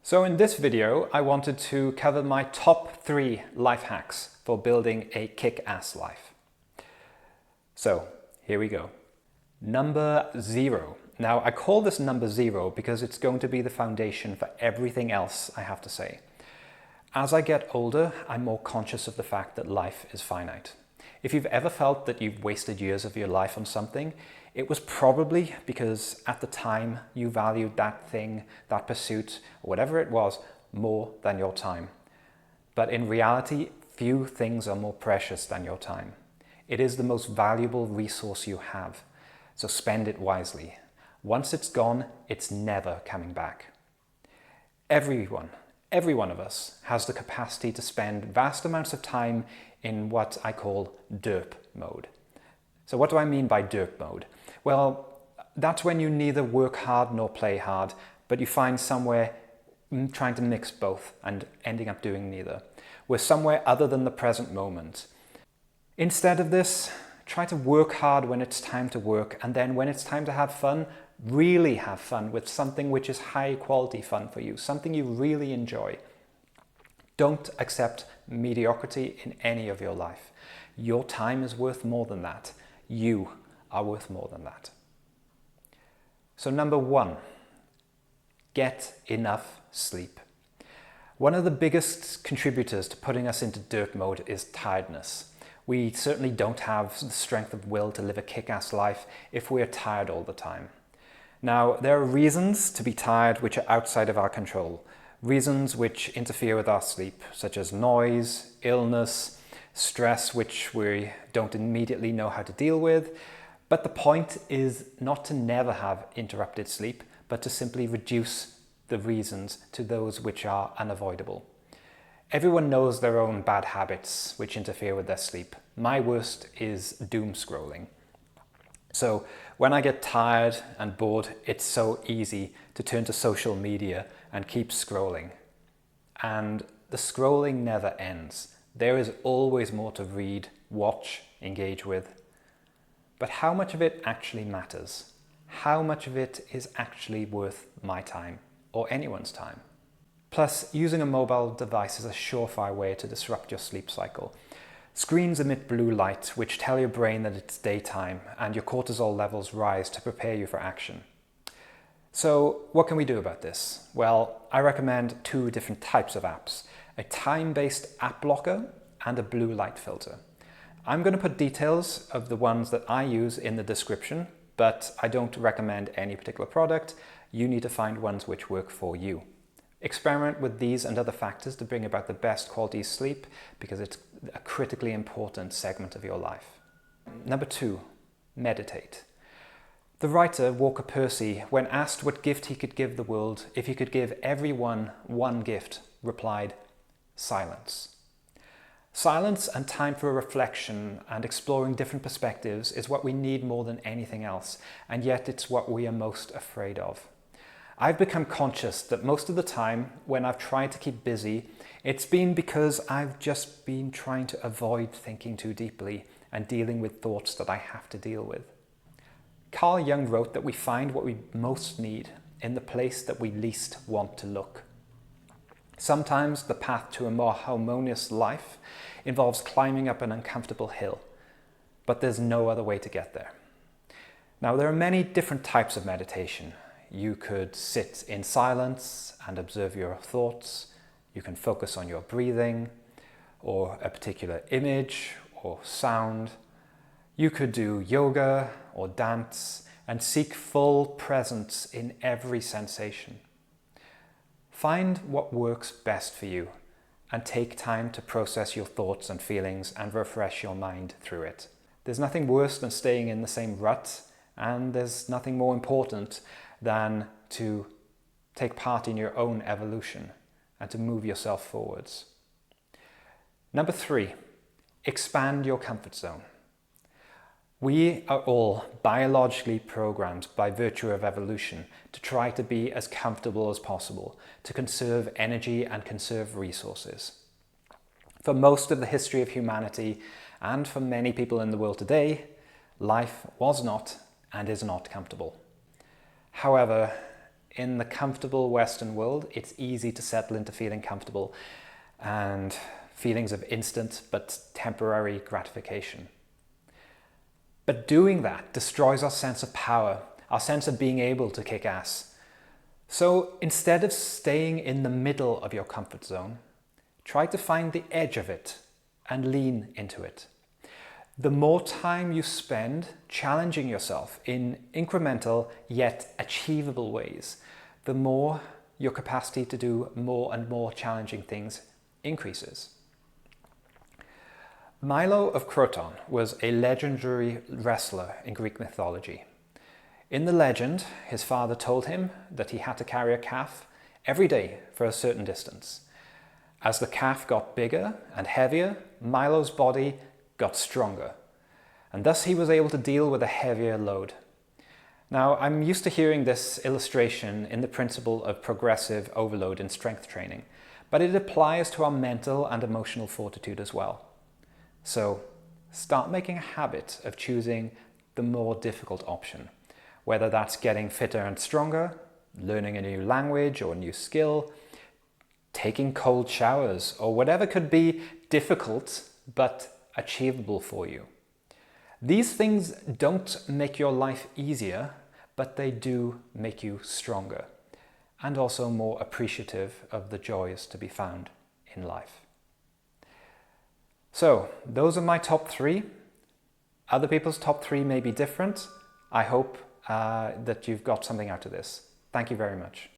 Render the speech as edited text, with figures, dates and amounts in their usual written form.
So in this video, I wanted to cover my top 3 life hacks for building a kick-ass life. So here we go. Number 0. Now I call this number 0 because it's going to be the foundation for everything else I have to say. As I get older, I'm more conscious of the fact that life is finite. If you've ever felt that you've wasted years of your life on something, it was probably because at the time you valued that thing, that pursuit, or whatever it was, more than your time. But in reality, few things are more precious than your time. It is the most valuable resource you have, so spend it wisely. Once it's gone, it's never coming back. Every one of us has the capacity to spend vast amounts of time in what I call derp mode. So what do I mean by derp mode? Well, that's when you neither work hard nor play hard, but you find somewhere trying to mix both and ending up doing neither. We're somewhere other than the present moment. Instead of this, try to work hard when it's time to work, and then when it's time to have fun, really have fun with something which is high quality fun for you, something you really enjoy. Don't accept mediocrity in any of your life. Your time is worth more than that. You are worth more than that. So number 1, get enough sleep. One of the biggest contributors to putting us into derp mode is tiredness. We certainly don't have the strength of will to live a kick-ass life if we're tired all the time. Now, there are reasons to be tired which are outside of our control. Reasons which interfere with our sleep, such as noise, illness, stress which we don't immediately know how to deal with. But the point is not to never have interrupted sleep, but to simply reduce the reasons to those which are unavoidable. Everyone knows their own bad habits which interfere with their sleep. My worst is doom scrolling. So when I get tired and bored, it's so easy to turn to social media and keep scrolling. And the scrolling never ends. There is always more to read, watch, engage with. But how much of it actually matters? How much of it is actually worth my time or anyone's time? Plus, using a mobile device is a surefire way to disrupt your sleep cycle. Screens emit blue light, which tell your brain that it's daytime, and your cortisol levels rise to prepare you for action. So what can we do about this? Well, I recommend 2 different types of apps, a time-based app blocker and a blue light filter. I'm going to put details of the ones that I use in the description, but I don't recommend any particular product. You need to find ones which work for you. Experiment with these and other factors to bring about the best quality sleep because it's a critically important segment of your life. Number 2, meditate. The writer Walker Percy, when asked what gift he could give the world if he could give everyone one gift, replied, silence. Silence and time for reflection and exploring different perspectives is what we need more than anything else, and yet it's what we are most afraid of. I've become conscious that most of the time when I've tried to keep busy, it's been because I've just been trying to avoid thinking too deeply and dealing with thoughts that I have to deal with. Carl Jung wrote that we find what we most need in the place that we least want to look. Sometimes the path to a more harmonious life involves climbing up an uncomfortable hill, but there's no other way to get there. Now, there are many different types of meditation. You could sit in silence and observe your thoughts. You can focus on your breathing or a particular image or sound. You could do yoga or dance and seek full presence in every sensation. Find what works best for you and take time to process your thoughts and feelings and refresh your mind through it. There's nothing worse than staying in the same rut, and there's nothing more important than to take part in your own evolution and to move yourself forwards. Number 3, expand your comfort zone. We are all biologically programmed by virtue of evolution to try to be as comfortable as possible, to conserve energy and conserve resources. For most of the history of humanity, and for many people in the world today, life was not and is not comfortable. However, In the comfortable Western world, it's easy to settle into feeling comfortable and feelings of instant but temporary gratification. But doing that destroys our sense of power, our sense of being able to kick ass. So instead of staying in the middle of your comfort zone, try to find the edge of it and lean into it. The more time you spend challenging yourself in incremental yet achievable ways, the more your capacity to do more and more challenging things increases. Milo of Croton was a legendary wrestler in Greek mythology. In the legend, his father told him that he had to carry a calf every day for a certain distance. As the calf got bigger and heavier, Milo's body got stronger, and thus he was able to deal with a heavier load. Now, I'm used to hearing this illustration in the principle of progressive overload in strength training, but it applies to our mental and emotional fortitude as well. So, start making a habit of choosing the more difficult option, whether that's getting fitter and stronger, learning a new language or a new skill, taking cold showers, or whatever could be difficult but achievable for you. These things don't make your life easier, but they do make you stronger and also more appreciative of the joys to be found in life. So, those are my top 3. Other people's top 3 may be different. I hope that you've got something out of this. Thank you very much.